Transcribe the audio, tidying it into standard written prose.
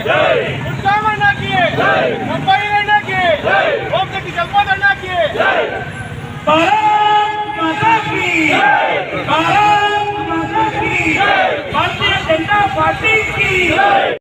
उत्तम अण्णा की मुंबई अण्णा की ओम शक्ति जगन्नाथ अण्णा की भारत माता की भारत माता की भारतीय जनता पार्टी की